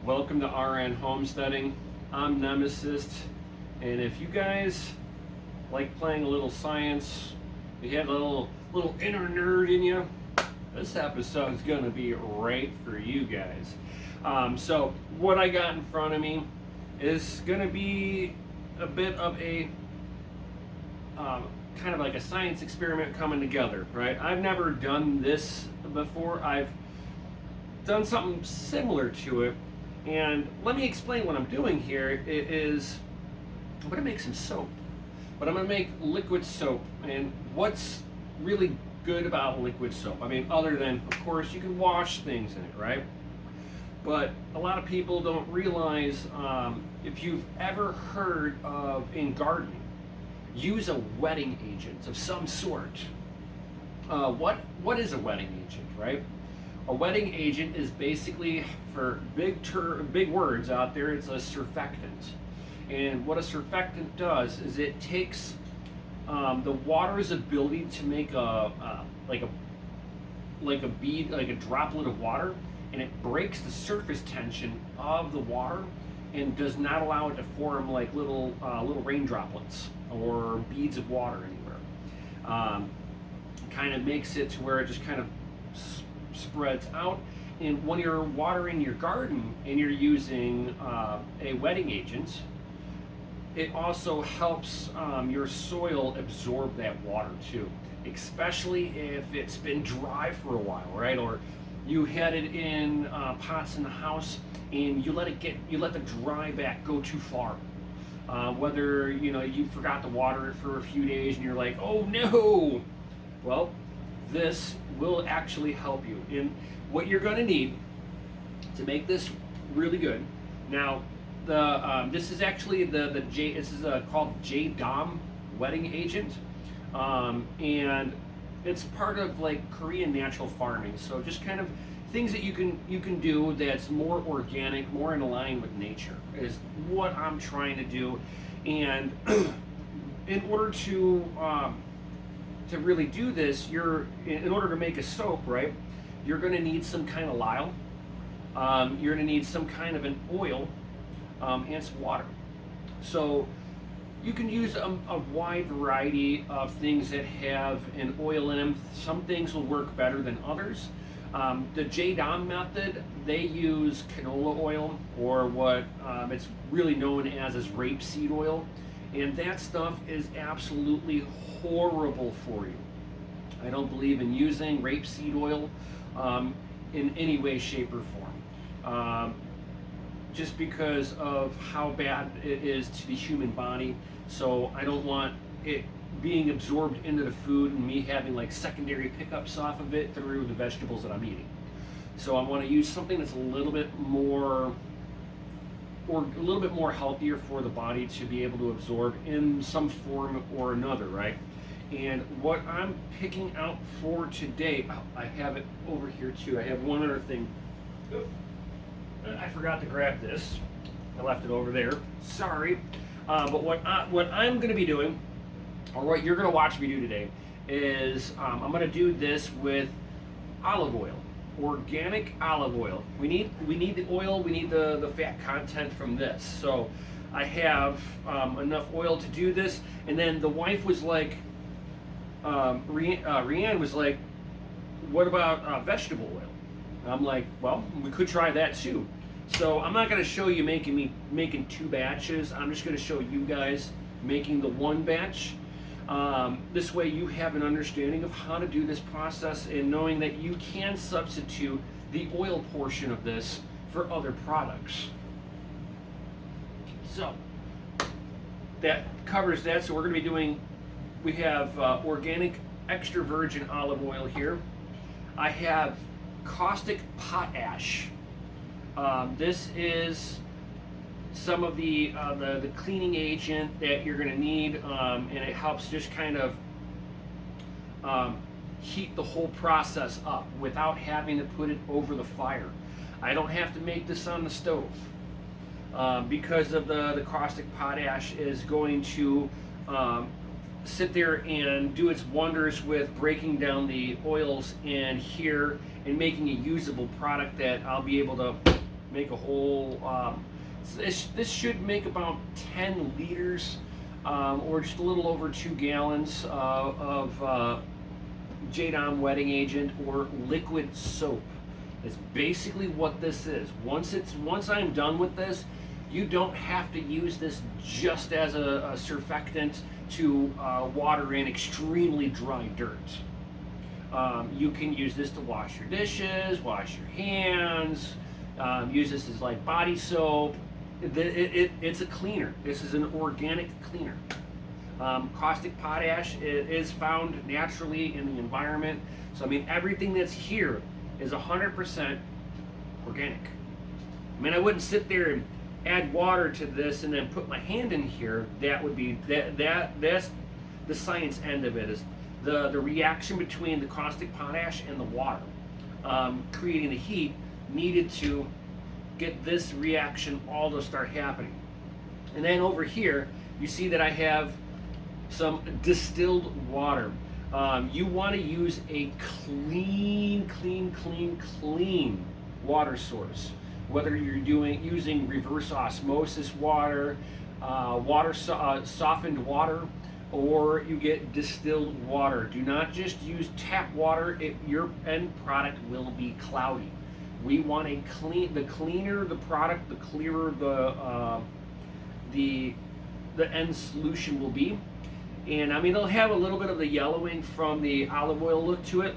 Welcome to RN Homesteading. I'm Nemesis, and if you guys like playing a little science, you have a little inner nerd in you, this episode is going to be right for you guys. So what I got in front of me is going to be a bit of a kind of like a science experiment coming together, right? I've never done this before. I've done something similar to it, and let me explain what I'm doing here. It is I'm going to make some soap, but I'm going to make liquid soap. And what's really good about liquid soap, I mean, other than of course you can wash things in it, right? But a lot of people don't realize, if you've ever heard of, in gardening, use a wetting agent of some sort. What is a wetting agent, right? A wetting agent is basically, for big words out there, it's a surfactant. And what a surfactant does is it takes the water's ability to make like a bead, like a droplet of water, and it breaks the surface tension of the water and does not allow it to form like little rain droplets or beads of water anywhere. Kind of makes it to where it just kind of spreads out. And when you're watering your garden and you're using a wetting agent, it also helps your soil absorb that water too, especially if it's been dry for a while, right? Or you had it in pots in the house and you let the dry back go too far. Whether you forgot to water it for a few days and you're like, oh no, well, this will actually help you. And what you're going to need to make this really good. Now, this is actually this is called JADAM wetting agent, and it's part of like Korean natural farming. So just kind of things that you can do that's more organic, more in line with nature is what I'm trying to do. And in order to really do this, in order to make a soap, right, you're going to need some kind of lye. You're going to need some kind of an oil, and some water. So you can use a wide variety of things that have an oil in them. Some things will work better than others. The JADAM method, they use canola oil, or what it's really known as rapeseed oil. And that stuff is absolutely horrible for you. I don't believe in using rapeseed oil in any way, shape, or form. Just because of how bad it is to the human body. So I don't want it being absorbed into the food and me having like secondary pickups off of it through the vegetables that I'm eating. So I want to use something that's a little bit more healthier for the body to be able to absorb in some form or another, right? And what I'm picking out for today, I have it over here too. I have one other thing. I forgot to grab this. I left it over there. Sorry. But what I'm going to be doing, or what you're going to watch me do today, is I'm going to do this with olive oil, organic olive oil. We need the oil. We need the fat content from this. So I have enough oil to do this. And then the wife was like, Rianne was like, what about vegetable oil? And I'm like, well, we could try that too. So I'm not going to show you making two batches. I'm just going to show you guys making the one batch. This way you have an understanding of how to do this process, and knowing that you can substitute the oil portion of this for other products. So that covers that. So we're going to be doing, we have organic extra virgin olive oil here. I have caustic potash. This is some of the cleaning agent that you're going to need, and it helps just kind of heat the whole process up without having to put it over the fire. I don't have to make this on the stove because of the caustic potash is going to sit there and do its wonders with breaking down the oils in here and making a usable product that I'll be able to make a whole, this should make about 10 liters, or just a little over 2 gallons of JADAM wetting agent or liquid soap. It's basically what this is. Once I'm done with this, you don't have to use this just as a surfactant to water in extremely dry dirt. You can use this to wash your dishes, wash your hands, use this as like body soap. It's a cleaner. This is an organic cleaner. Caustic potash is found naturally in the environment. So I mean, everything that's here is 100% organic. I mean, I wouldn't sit there and add water to this and then put my hand in here. That would be that's the science end of it, is the reaction between the caustic potash and the water, creating the heat needed to get this reaction all to start happening. And then over here, you see that I have some distilled water. You want to use a clean water source. Whether you're using reverse osmosis water, softened water, or you get distilled water. Do not just use tap water. Your end product will be cloudy. We want a clean. The cleaner the product, the clearer the end solution will be. And I mean, it'll have a little bit of the yellowing from the olive oil look to it,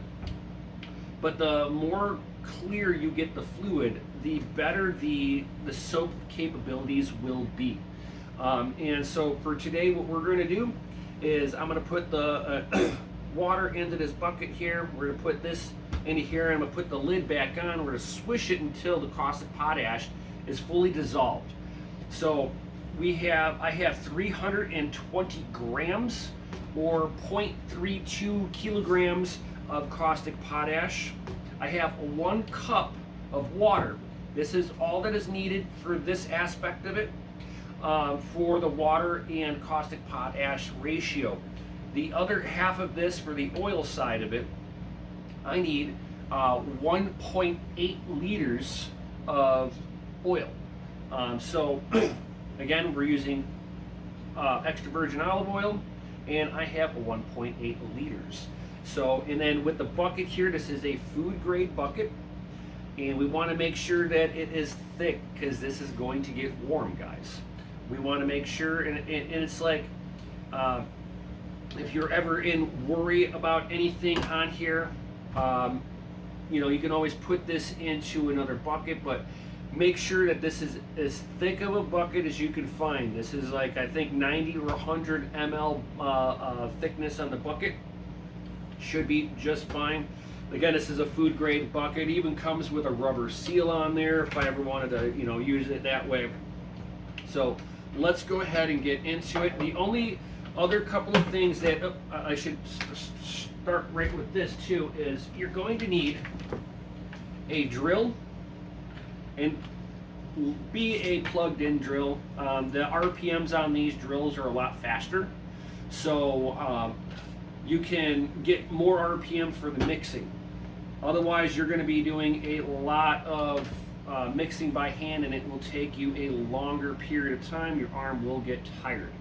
but the more clear you get the fluid, the better the soap capabilities will be. And so for today, what we're going to do is I'm going to put the water into this bucket here. We're going to put this into here, and I'm going to put the lid back on. We're going to swish it until the caustic potash is fully dissolved. So I have 320 grams or 0.32 kilograms of caustic potash. I have 1 cup of water. This is all that is needed for this aspect of it, for the water and caustic potash ratio. The other half of this, for the oil side of it, I need 1.8 liters of oil. So again, we're using extra virgin olive oil, and I have 1.8 liters. So, and then with the bucket here, this is a food grade bucket, and we want to make sure that it is thick, because this is going to get warm, guys. We want to make sure, and it's like, if you're ever in worry about anything on here, you can always put this into another bucket, but make sure that this is as thick of a bucket as you can find. This is like, I think 90 or 100 ml thickness on the bucket. Should be just fine. Again, this is a food grade bucket. It even comes with a rubber seal on there if I ever wanted to, use it that way. So let's go ahead and get into it. The only other couple of things that I should start right with this too is you're going to need a drill, and be a plugged in drill. The RPMs on these drills are a lot faster, so you can get more RPM for the mixing. Otherwise, you're going to be doing a lot of mixing by hand, and it will take you a longer period of time. Your arm will get tired.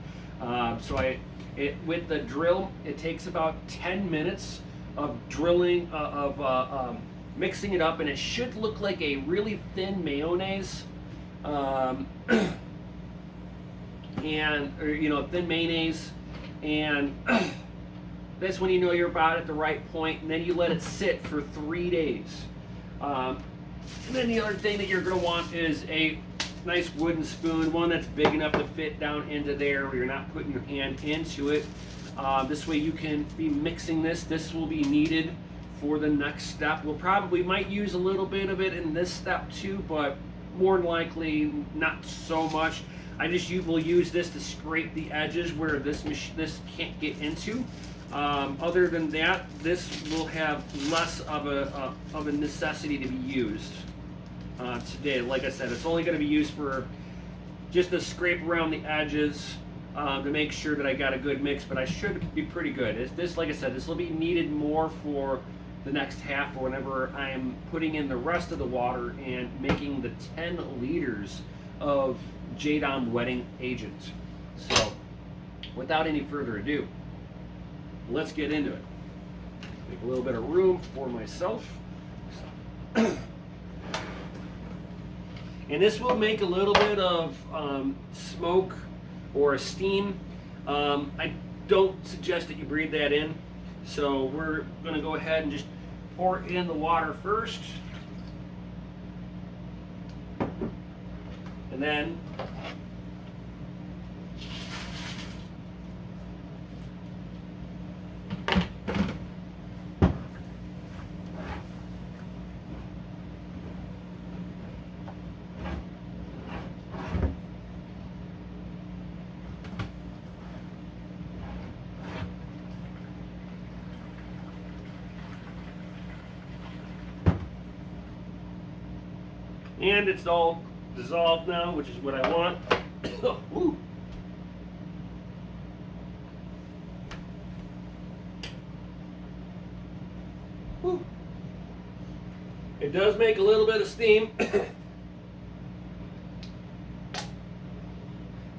With the drill, it takes about 10 minutes of drilling, mixing it up, and it should look like a really thin mayonnaise, thin mayonnaise, and that's when you know you're about at the right point, and then you let it sit for 3 days. And then the other thing that you're going to want is a nice wooden spoon, one that's big enough to fit down into there where you're not putting your hand into it. This way you can be mixing this. This will be needed for the next step. We might use a little bit of it in this step too, but more than likely not so much. Will use this to scrape the edges where this can't get into. Other than that, this will have less of a necessity to be used today. Like I said, it's only going to be used for just to scrape around the edges to make sure that I got a good mix, but I should be pretty good. Like I said, this will be needed more for the next half or whenever I'm putting in the rest of the water and making the 10 liters of JADAM wetting agent. So without any further ado, let's get into it. Make a little bit of room for myself. And this will make a little bit of smoke or steam. I don't suggest that you breathe that in. So we're going to go ahead and just pour in the water first. And then and it's all dissolved now, which is what I want. Woo. Woo. It does make a little bit of steam.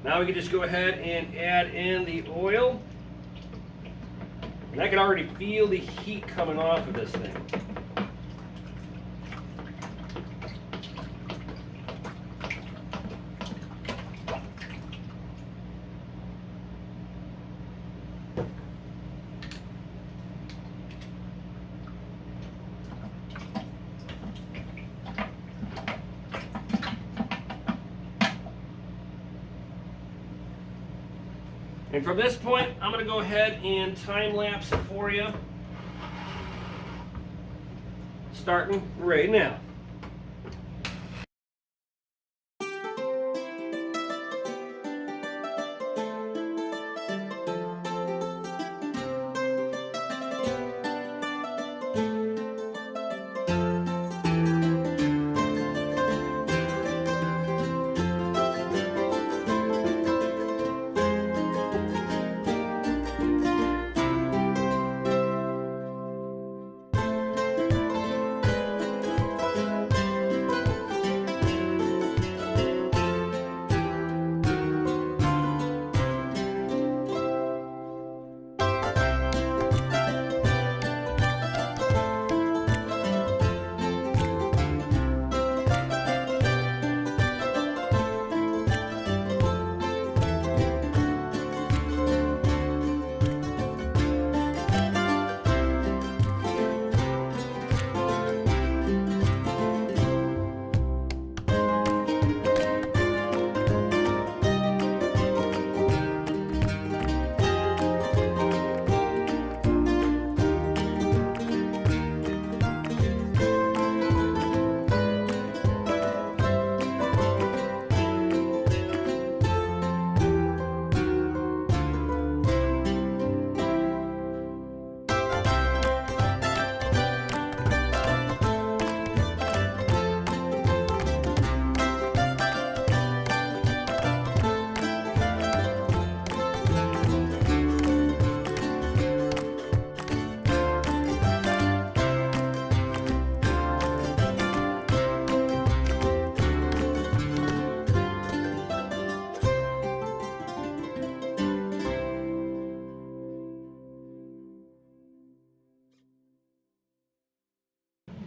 Now we can just go ahead and add in the oil. And I can already feel the heat coming off of this thing. And from this point, I'm going to go ahead and time lapse it for you, starting right now.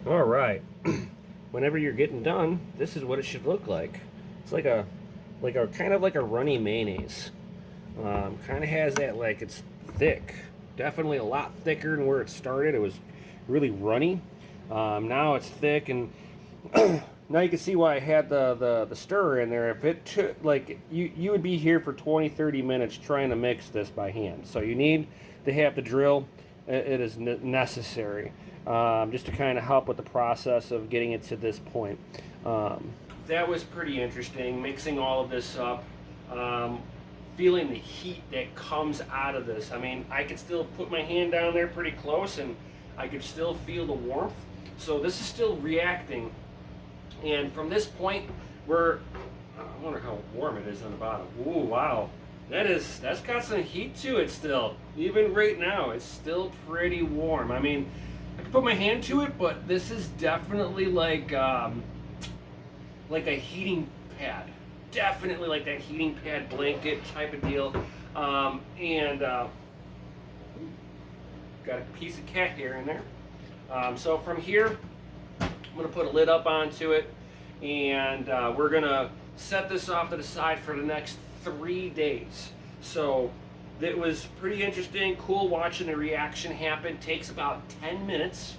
All right. Whenever you're getting done, this is what it should look like. It's like a kind of like a runny mayonnaise. Kind of has that, like, it's thick. Definitely a lot thicker than where it started. It was really runny. Now it's thick, and now you can see why I had the stirrer in there. If it took, like, you would be here for 20-30 minutes trying to mix this by hand. So you need to have the drill. It is necessary. Just to kind of help with the process of getting it to this point. That was pretty interesting, mixing all of this up, feeling the heat that comes out of this. I mean, I could still put my hand down there pretty close and I could still feel the warmth. So this is still reacting. And from this point, I wonder how warm it is on the bottom. Ooh, wow. That's got some heat to it still. Even right now, it's still pretty warm. I mean, I can put my hand to it, but this is definitely like a heating pad. Definitely like that heating pad blanket type of deal. Got a piece of cat hair in there. So from here, I'm going to put a lid up onto it, and we're going to set this off to the side for the next 3 days. So it was pretty interesting, cool watching the reaction happen. Takes about 10 minutes,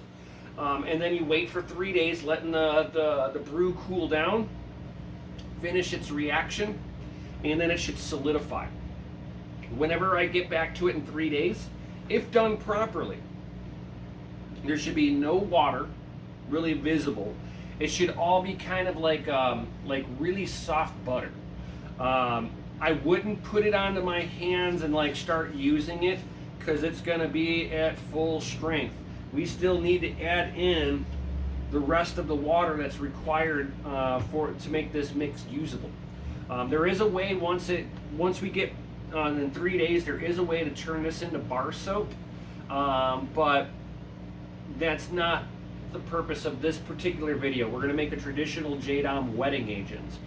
and then you wait for 3 days, letting the brew cool down, finish its reaction, and then it should solidify. Whenever I get back to it in 3 days, if done properly, there should be no water really visible. It should all be kind of like really soft butter. I wouldn't put it onto my hands and like start using it, because it's going to be at full strength. We still need to add in the rest of the water that's required to make this mix usable. There is a way once we get in 3 days, there is a way to turn this into bar soap, but that's not the purpose of this particular video. We're going to make the traditional JADAM wetting agents.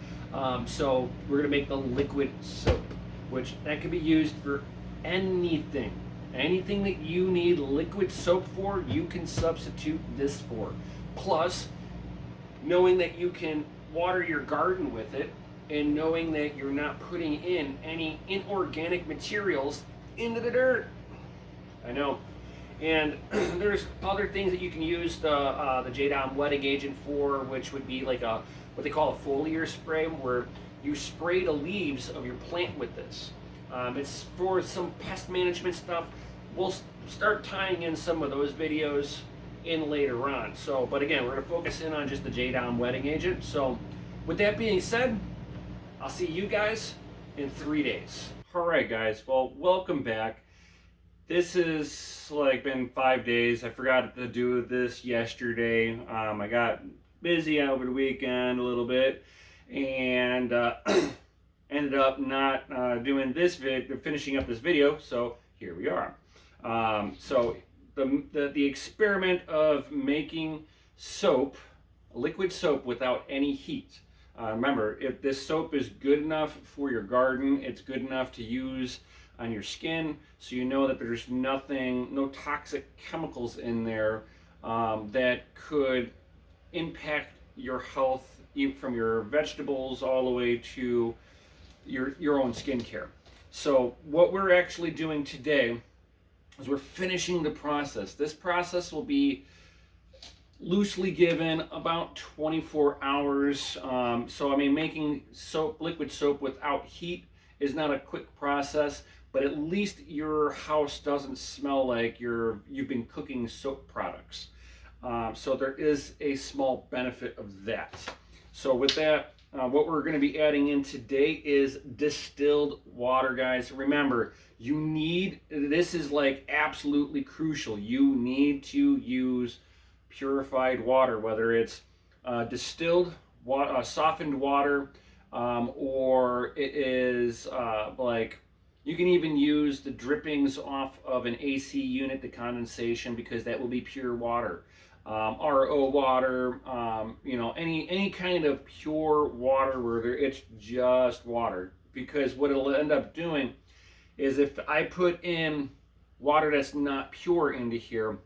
So we're going to make the liquid soap, which that can be used for anything. Anything that you need liquid soap for, you can substitute this for. Plus, knowing that you can water your garden with it, and knowing that you're not putting in any inorganic materials into the dirt. I know. And there's other things that you can use the JADAM wetting agent for, which would be like what they call a foliar spray, where you spray the leaves of your plant with this. It's for some pest management stuff. We'll start tying in some of those videos in later on. So, but again, we're going to focus in on just the JADAM wetting agent. So, with that being said, I'll see you guys in 3 days. All right, guys. Well, welcome back. This has like been 5 days. I forgot to do this yesterday. I got busy over the weekend a little bit, and ended up not doing this finishing up this video. So here we are. So the experiment of making soap, liquid soap without any heat. Remember, if this soap is good enough for your garden, it's good enough to use on your skin, so you know that there's no toxic chemicals in there that could impact your health, from your vegetables all the way to your own skincare. So what we're actually doing today is we're finishing the process. This process will be loosely given about 24 hours. So I mean, making liquid soap without heat is not a quick process, but at least your house doesn't smell like you've been cooking soap products. So there is a small benefit of that. So with that, what we're going to be adding in today is distilled water, guys. Remember, this is like absolutely crucial. You need to use purified water, whether it's distilled water, softened water, or it is you can even use the drippings off of an AC unit, the condensation, because that will be pure water. RO water, any kind of pure water where it's just water. Because what it'll end up doing is, if I put in water that's not pure into here,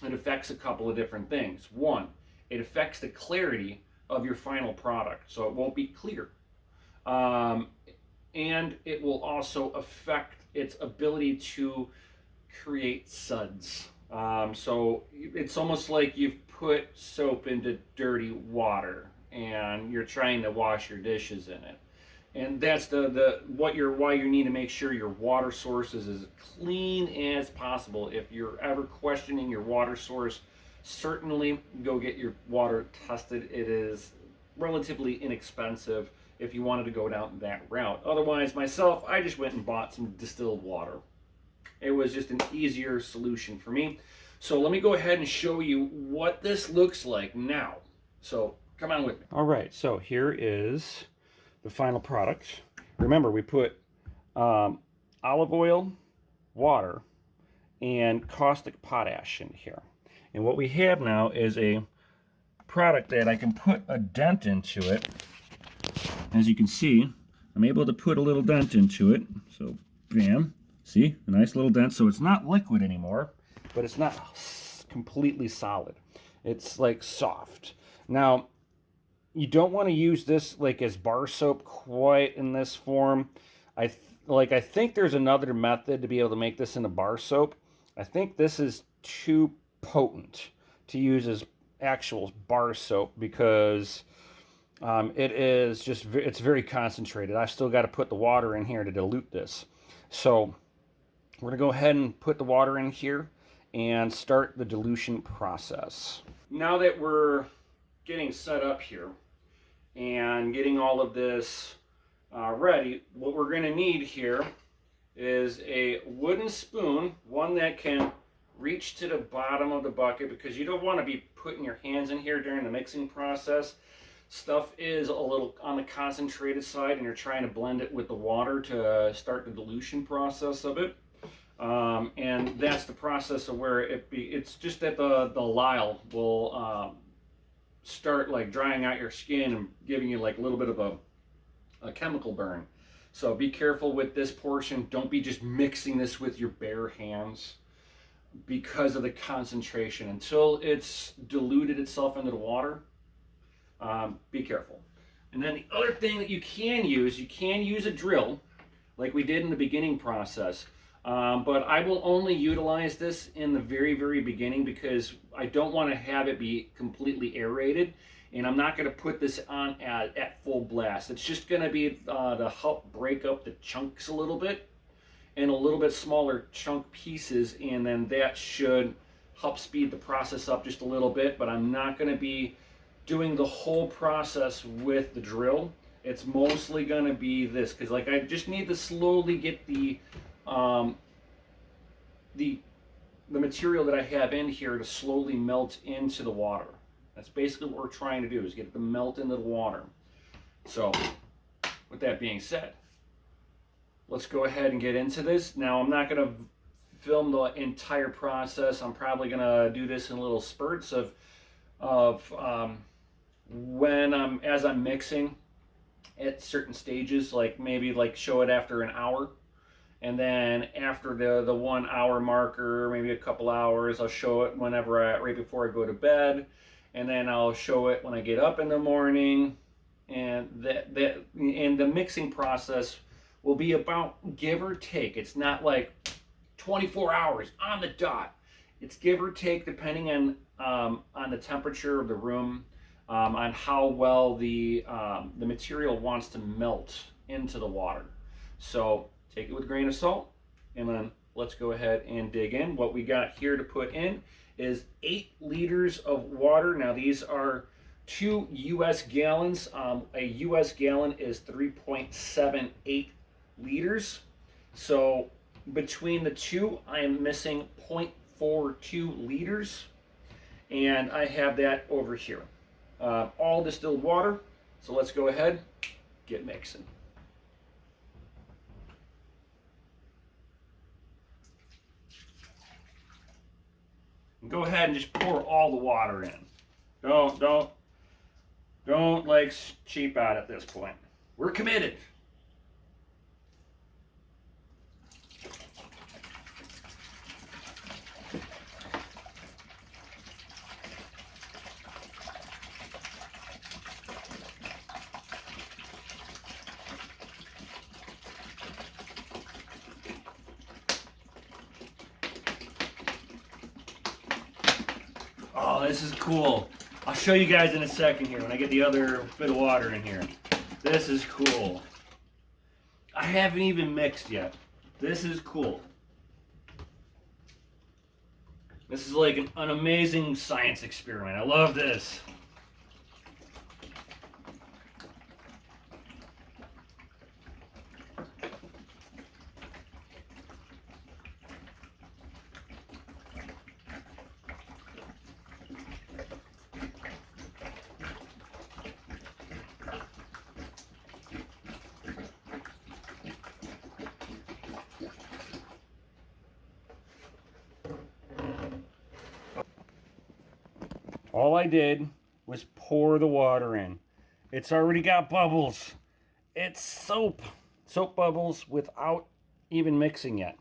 it affects a couple of different things. One, it affects the clarity of your final product, so it won't be clear. And it will also affect its ability to create suds. So it's almost like you've put soap into dirty water and you're trying to wash your dishes in it. And that's why you need to make sure your water source is as clean as possible. If you're ever questioning your water source, certainly go get your water tested. It is relatively inexpensive if you wanted to go down that route. Otherwise, myself, I just went and bought some distilled water. It was just an easier solution for me. So let me go ahead and show you what this looks like now. So come on with me. All right, so here is the final product. Remember, we put olive oil, water, and caustic potash in here. And what we have now is a product that I can put a dent into it. As you can see, I'm able to put a little dent into it. So, bam. See, a nice little dent. So it's not liquid anymore, but it's not completely solid. It's like soft. Now, you don't want to use this like as bar soap quite in this form. I think there's another method to be able to make this into bar soap. I think this is too potent to use as actual bar soap because it's very concentrated. I've still got to put the water in here to dilute this. So we're gonna go ahead and put the water in here and start the dilution process. Now that we're getting set up here and getting all of this ready, what we're gonna need here is a wooden spoon, one that can reach to the bottom of the bucket, because you don't want to be putting your hands in here during the mixing process. Stuff is a little on the concentrated side and you're trying to blend it with the water to start the dilution process of it. And that's the process of where it's just that the lye will start like drying out your skin and giving you like a little bit of a chemical burn. So be careful with this portion. Don't be just mixing this with your bare hands because of the concentration. Until it's diluted itself into the water, be careful. And then the other thing that you can use a drill like we did in the beginning process. But I will only utilize this in the very, very beginning because I don't want to have it be completely aerated. And I'm not going to put this on at full blast. It's just going to be to help break up the chunks a little bit in a little bit smaller chunk pieces. And then that should help speed the process up just a little bit. But I'm not going to be doing the whole process with the drill. It's mostly going to be this because like I just need to slowly get the material that I have in here to slowly melt into the water. That's basically what we're trying to do, is get it to melt into the water. So with that being said, let's go ahead and get into this. Now I'm not going to film the entire process. I'm probably going to do this in little spurts of as I'm mixing at certain stages, like maybe like show it after an hour. And then after the 1 hour marker, maybe a couple hours, I'll show it right before I go to bed. And then I'll show it when I get up in the morning. And the mixing process will be about give or take. It's not like 24 hours on the dot. It's give or take depending on the temperature of the room, on how well the material wants to melt into the water. So take it with a grain of salt, and then let's go ahead and dig in. What we got here to put in is 8 liters of water. Now these are 2 US gallons. A US gallon is 3.78 liters. So between the two, I am missing 0.42 liters, and I have that over here. All distilled water. So let's go ahead, get mixing. Go ahead and just pour all the water in. Don't like cheap out at this point. We're committed. Oh, this is cool. I'll show you guys in a second here when I get the other bit of water in here. This is cool. I haven't even mixed yet. This is cool. This is like an amazing science experiment. I love this. All I did was pour the water in. It's already got bubbles. It's soap. Soap bubbles without even mixing yet.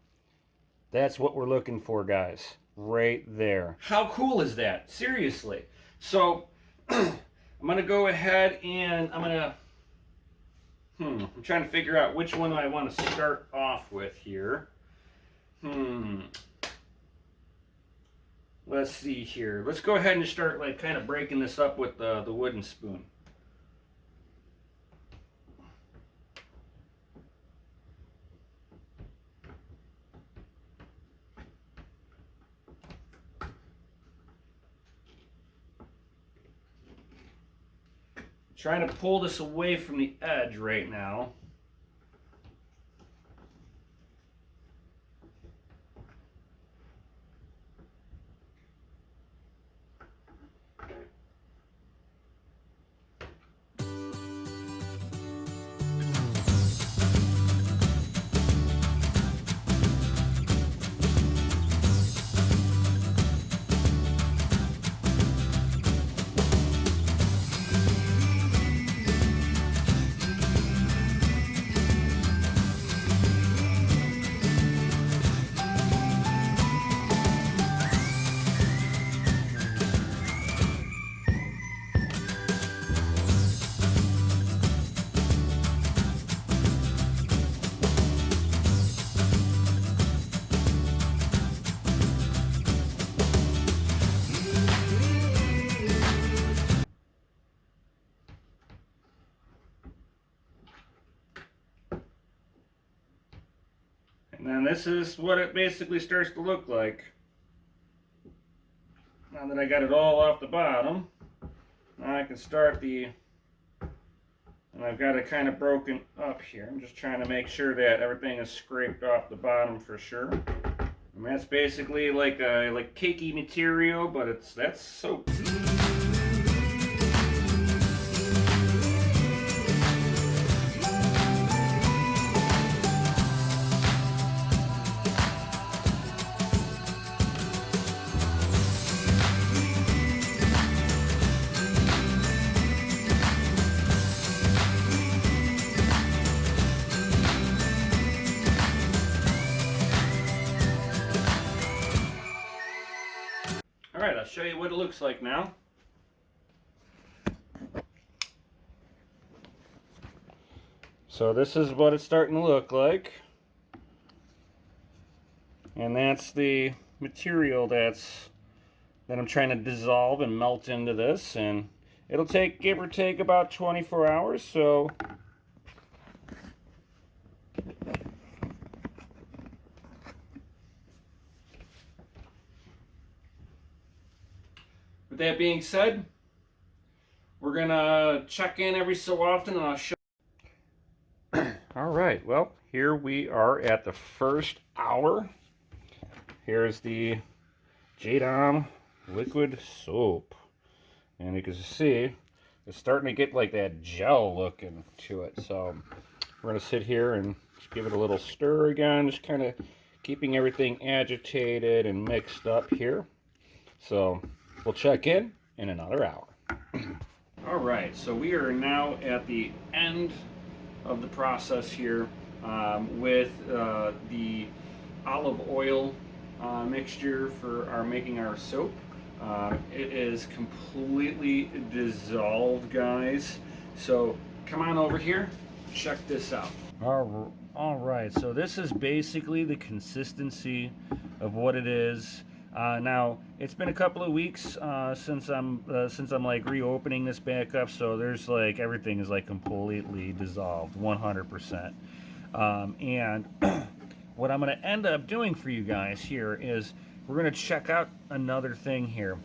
That's what we're looking for, guys. Right there. How cool is that? Seriously. So, I'm going to go ahead and I'm trying to figure out which one I want to start off with here. Let's see here. Let's go ahead and start like kind of breaking this up with the wooden spoon. Trying to pull this away from the edge right now. And then this is what it basically starts to look like. Now that I got it all off the bottom, now I can start and I've got it kind of broken up here. I'm just trying to make sure that everything is scraped off the bottom for sure. And that's basically like cakey material, but that's soap. Alright, I'll show you what it looks like now. So this is what it's starting to look like. And that's the material that I'm trying to dissolve and melt into this. And it'll take, give or take, about 24 hours. So with that being said, we're gonna check in every so often and I'll show. All right, well, here we are at the first hour. Here's the JADAM liquid soap. And you can see, it's starting to get like that gel looking to it. So we're gonna sit here and just give it a little stir again, just kind of keeping everything agitated and mixed up here. So we'll check in another hour. All right, so we are now at the end of the process here with the olive oil mixture for making our soap. It is completely dissolved, guys. So come on over here, check this out. All right, so this is basically the consistency of what it is. Now it's been a couple of weeks since I'm like reopening this back up, so there's like everything is like completely dissolved, 100%. And what I'm going to end up doing for you guys here is we're going to check out another thing here.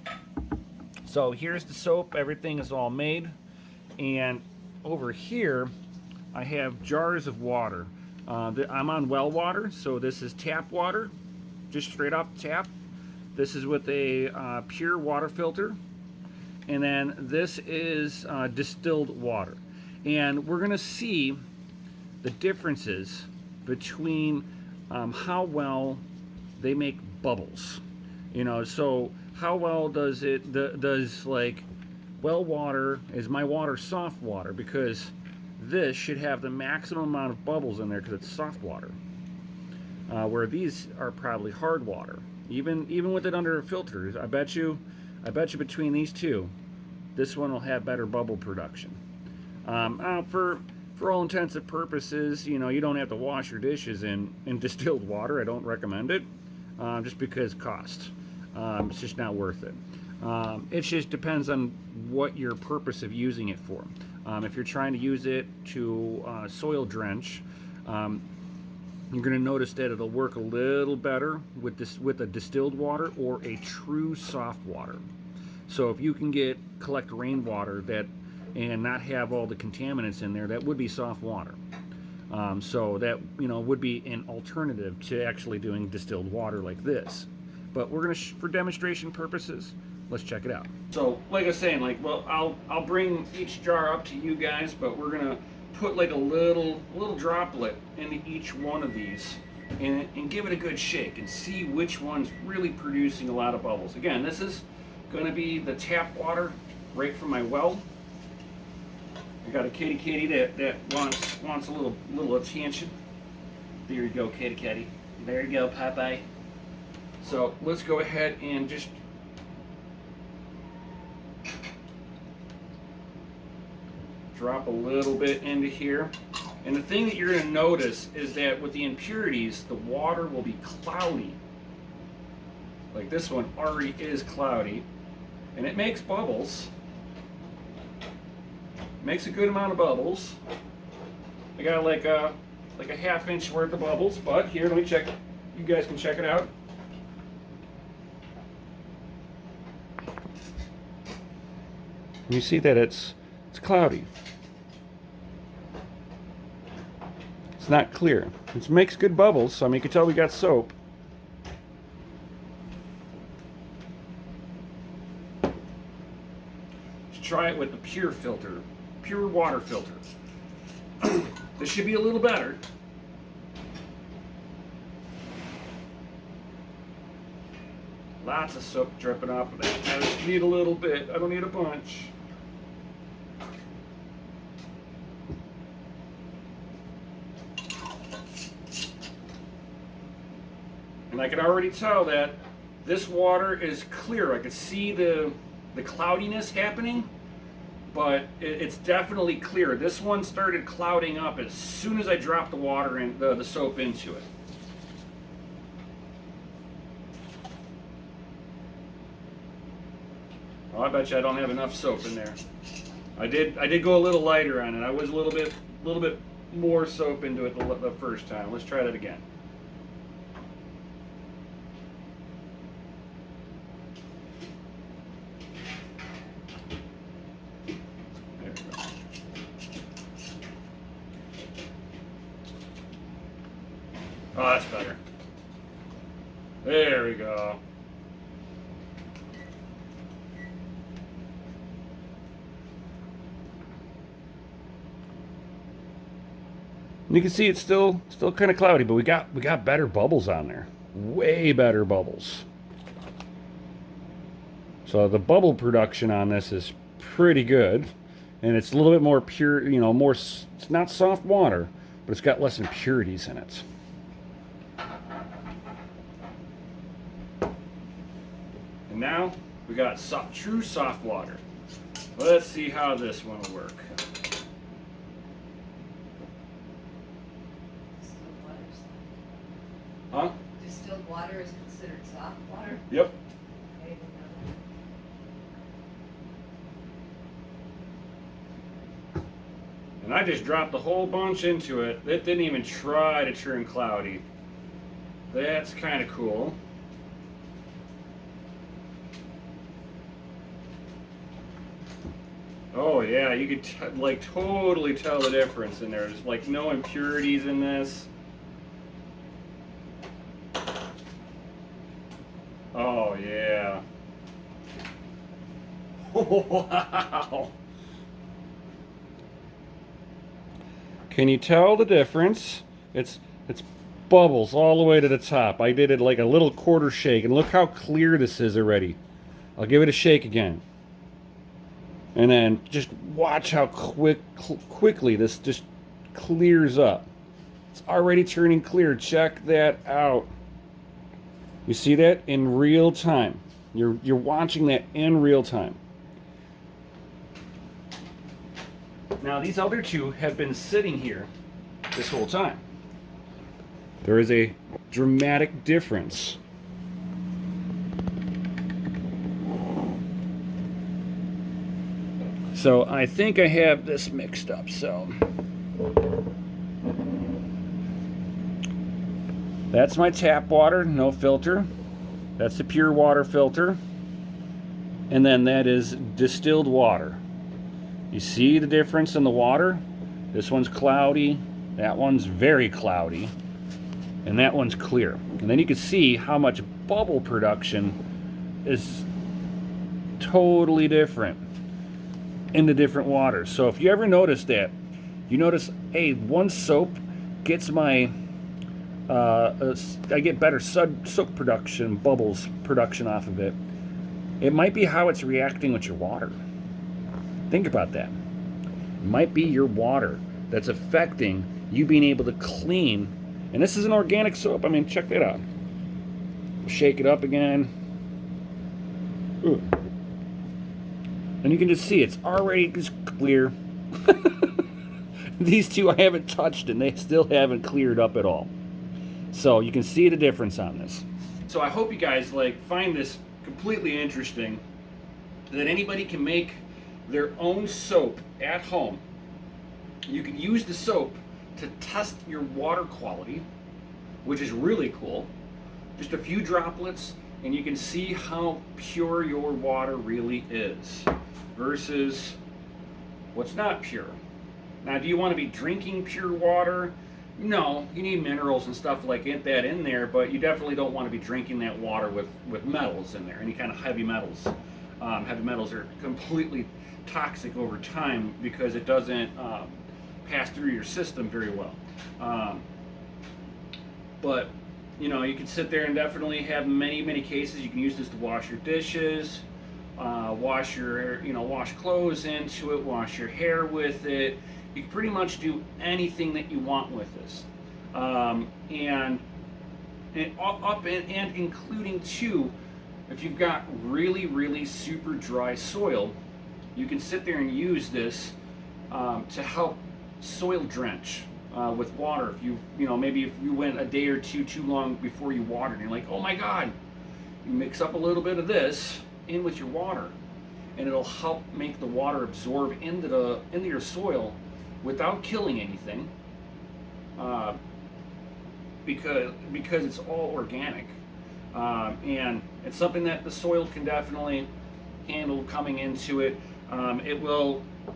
So here's the soap, everything is all made, and over here I have jars of water. I'm on well water, so this is tap water, just straight off the tap. This is with a pure water filter, and then this is distilled water. And we're going to see the differences between how well they make bubbles. You know, so how well does it does like well water, is my water soft water? Because this should have the maximum amount of bubbles in there because it's soft water, where these are probably hard water. Even with it under a filter, I bet you between these two, this one will have better bubble production. For all intents and purposes, you know, you don't have to wash your dishes in distilled water. I don't recommend it, just because cost. It's just not worth it. It just depends on what your purpose of using it for. If you're trying to use it to soil drench, you're going to notice that it'll work a little better with a distilled water or a true soft water. So if you can collect rainwater that and not have all the contaminants in there, that would be soft water. So that, you know, would be an alternative to actually doing distilled water like this. But we're gonna, for demonstration purposes, let's check it out. So, like I was saying, like, well, I'll bring each jar up to you guys, but we're gonna put like a little droplet into each one of these, and give it a good shake and see which one's really producing a lot of bubbles. Again, this is gonna be the tap water right from my well. I got a kitty that wants a little attention. There you go, kitty. There you go, Popeye. So let's go ahead and just drop a little bit into here. And the thing that you're going to notice is that with the impurities, the water will be cloudy. Like this one already is cloudy, and it makes bubbles. Makes a good amount of bubbles. I got like a half-inch worth of bubbles, but here, let me check. You guys can check it out. You see that it's cloudy. It's not clear. It makes good bubbles, so I mean, you can tell we got soap. Let's try it with the pure filter, pure water filter. This should be a little better. Lots of soap dripping off of that. I just need a little bit. I don't need a bunch. And I can already tell that this water is clear. I can see the cloudiness happening, but it's definitely clear. This one started clouding up as soon as I dropped the water in, the soap into it. Oh, I bet you I don't have enough soap in there. I did go a little lighter on it. I was a little bit more soap into it the first time. Let's try that again. There we go. Oh, that's better. There we go. And you can see it's still kind of cloudy, but we got better bubbles on there. Way better bubbles. So the bubble production on this is pretty good, and it's a little bit more pure, you know, more, it's not soft water, but it's got less impurities in it. And now we got true soft water. Let's see how this one will work. Huh? Distilled water is considered soft water? Yep. Okay, And I just dropped a whole bunch into it. It didn't even try to turn cloudy. That's kind of cool. Oh yeah, you could like totally tell the difference in there. There's like no impurities in this. Oh yeah. Wow. Can you tell the difference? It's bubbles all the way to the top. I did it like a little quarter shake, and look how clear this is already. I'll give it a shake again. And then just watch how quickly this just clears up. It's already turning clear. Check that out. You see that in real time. You're watching that in real time. Now these other two have been sitting here this whole time. There is a dramatic difference. So I think I have this mixed up. So that's my tap water, no filter. That's the pure water filter. And then that is distilled water. You see the difference in the water? This one's cloudy, that one's very cloudy, and that one's clear. And then you can see how much bubble production is totally different in the different waters. So if you ever notice that, you notice, hey, one soap gets my, I get better soap production, bubbles production off of it. It might be how it's reacting with your water. Think about that. It might be your water that's affecting you being able to clean. And this is an organic soap. I mean, check that out. Shake it up again. Ooh. And you can just see it's already just clear. These two I haven't touched and they still haven't cleared up at all. So you can see the difference on this. So I hope you guys find this completely interesting, that anybody can make their own soap at home. You can use the soap to test your water quality, which is really cool. Just a few droplets and you can see how pure your water really is versus what's not pure. Now, do you want to be drinking pure water? No, you need minerals and stuff like that in there, but you definitely don't want to be drinking that water with metals in there, any kind of heavy metals. Heavy metals are completely toxic over time because it doesn't pass through your system very well. But you can sit there and definitely have many cases. You can use this to wash your dishes, wash clothes into it, wash your hair with it. You can pretty much do anything that you want with this, and including too, if you've got really super dry soil, you can sit there and use this to help soil drench with water. If maybe if you went a day or two too long before you watered, and you're like, oh my God, you mix up a little bit of this in with your water, and it'll help make the water absorb into your soil without killing anything, because it's all organic, and it's something that the soil can definitely handle coming into it.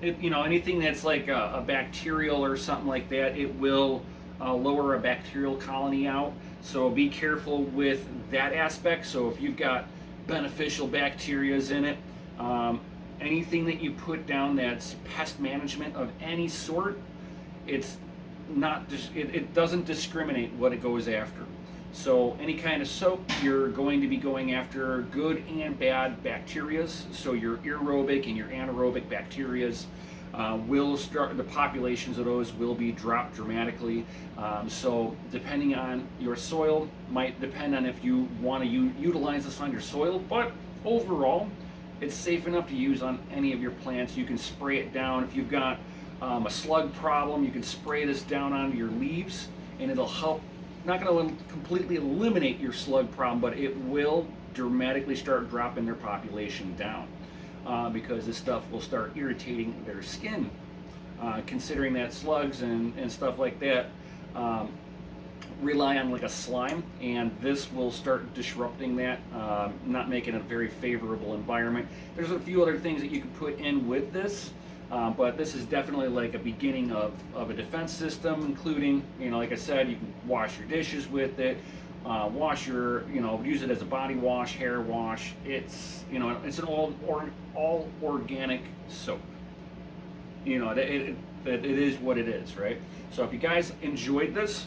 Anything that's like a bacterial or something like that, it will lower a bacterial colony out. So be careful with that aspect. So if you've got beneficial bacterias in it, anything that you put down that's pest management of any sort, it doesn't discriminate what it goes after. So any kind of soap, you're going to be going after good and bad bacterias. So your aerobic and your anaerobic bacterias will start, the populations of those will be dropped dramatically. So depending on your soil, might depend on if you want to utilize this on your soil, but overall, it's safe enough to use on any of your plants. You can spray it down. If you've got a slug problem, you can spray this down onto your leaves, and it'll help. Not going to completely eliminate your slug problem, but it will dramatically start dropping their population down because this stuff will start irritating their skin. Considering that slugs and stuff like that rely on like a slime, and this will start disrupting that, not making it a very favorable environment. There's a few other things that you can put in with this. But this is definitely like a beginning of a defense system, including, like I said, you can wash your dishes with it, use it as a body wash, hair wash. It's an all organic soap. It is what it is, right? So if you guys enjoyed this,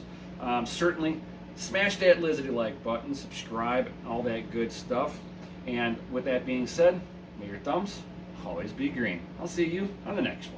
certainly Smash that Lizzie like button, subscribe, all that good stuff. And with that being said, may your thumbs always be green. I'll see you on the next one.